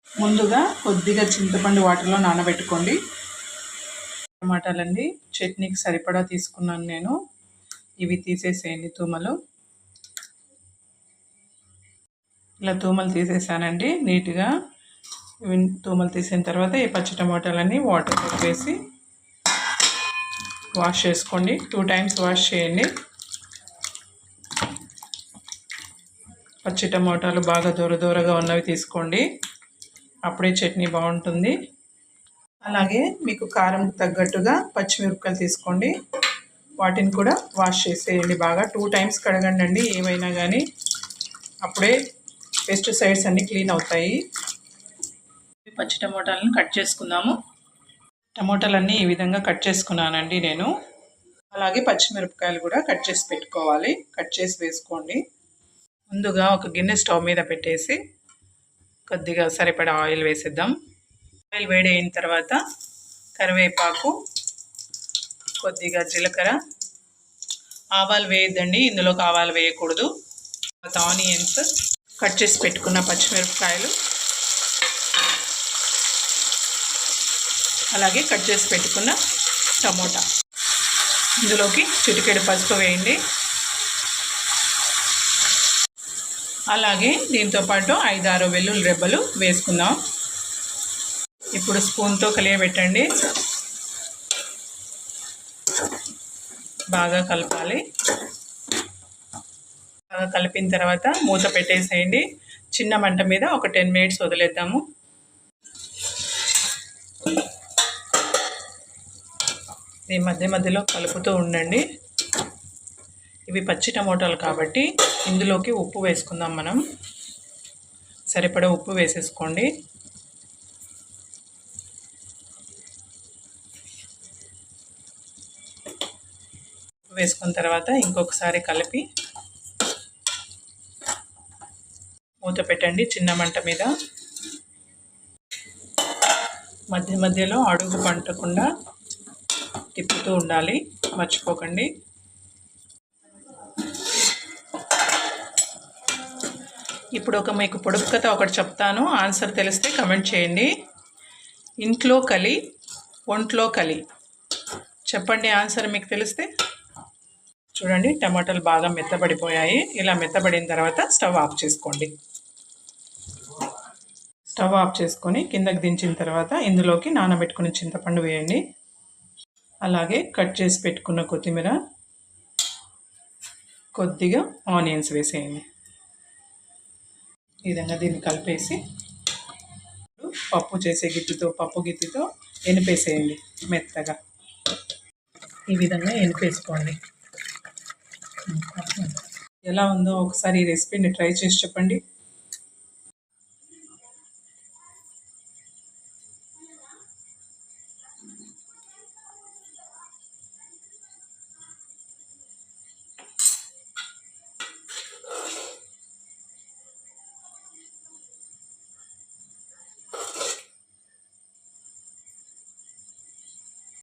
ముందుగా కొద్దిగా చింతపండు వాటర్లో నానబెట్టుకోండి. టమాటాలండి చట్నీకి సరిపడా తీసుకున్నాను నేను. ఇవి తీసేసేయండి తూమలు. ఇలా తూమలు తీసేసానండి నీట్గా. ఇవి తూమలు తీసిన తర్వాత ఈ పచ్చి టమాటాలన్నీ వాటర్లో వేసి వాష్ చేసుకోండి. 2 times వాష్ చేయండి. పచ్చి టమాటాలు బాగా దూరగా ఉన్నవి తీసుకోండి, అప్పుడే చట్నీ బాగుంటుంది. అలాగే మీకు కారం తగ్గట్టుగా పచ్చిమిరపకాయలు తీసుకోండి, వాటిని కూడా వాష్ చేసేయండి. బాగా 2 times కడగండి ఏవైనా కానీ, అప్పుడే పెస్టిసైడ్స్ అన్నీ క్లీన్ అవుతాయి. పచ్చి టమాటాలను కట్ చేసుకుందాము. టమాటాలన్నీ ఈ విధంగా కట్ చేసుకున్నానండి నేను. అలాగే పచ్చిమిరపకాయలు కూడా కట్ చేసి పెట్టుకోవాలి. కట్ చేసి వేసుకోండి. ముందుగా ఒక గిన్నె స్టవ్ మీద పెట్టేసి కొద్దిగా సరిపడా ఆయిల్ వేసేద్దాం. ఆయిల్ వేడి అయిన తర్వాత కరివేపాకు, కొద్దిగా జీలకర్ర, ఆవాలు వేయద్దండి, ఇందులోకి ఆవాలు వేయకూడదు. ఆనియన్స్, కట్ చేసి పెట్టుకున్న పచ్చిమిరపకాయలు, అలాగే కట్ చేసి పెట్టుకున్న టమోటా, ఇందులోకి చిటికెడు పసుపు వేయండి. అలాగే దీంతోపాటు 5-6 వెల్లుల్లి రెబ్బలు వేసుకుందాం. ఇప్పుడు స్పూన్తో కలియబెట్టండి. బాగా కలపాలి. బాగా కలిపిన తర్వాత మూత పెట్టేసేయండి. చిన్న మంట మీద ఒక 10 minutes వదిలేద్దాము. ఈ మధ్యలో కలుపుతూ ఉండండి. ఇవి పచ్చి టమోటాలు కాబట్టి ఇందులోకి ఉప్పు వేసుకుందాం మనం. సరిపడా ఉప్పు వేసేసుకోండి. వేసుకున్న తర్వాత ఇంకొకసారి కలిపి మూత పెట్టండి చిన్న మంట మీద. మధ్యలో అడుగు పంటకుండా తిప్పుతూ ఉండాలి, మర్చిపోకండి. ఇప్పుడు మీకు పొడుపు కథ ఒకటి చెప్తాను, ఆన్సర్ తెలిస్తే కమెంట్ చేయండి. ఇంట్లో కలి, ఒంట్లో కలి. చెప్పండి ఆన్సర్ మీకు తెలిస్తే. చూడండి టమాటాలు బాగా మెత్తబడిపోయాయి. ఇలా మెత్తబడిన తర్వాత స్టవ్ ఆఫ్ చేసుకోండి. స్టవ్ ఆఫ్ చేసుకొని కిందకి దించిన తర్వాత ఇందులోకి నానబెట్టుకున్న చింతపండు వేయండి. అలాగే కట్ చేసి పెట్టుకున్న కొత్తిమీర, కొద్దిగా ఆనియన్స్ వేసేయండి. ఈ విధంగా దీన్ని కలిపేసి పప్పు గిత్తితో ఎనిపేసేయండి మెత్తగా. ఈ విధంగా ఎనిపేసుకోండి. ఎలా ఉందో ఒకసారి ఈ రెసిపీని ట్రై చేసి చెప్పండి.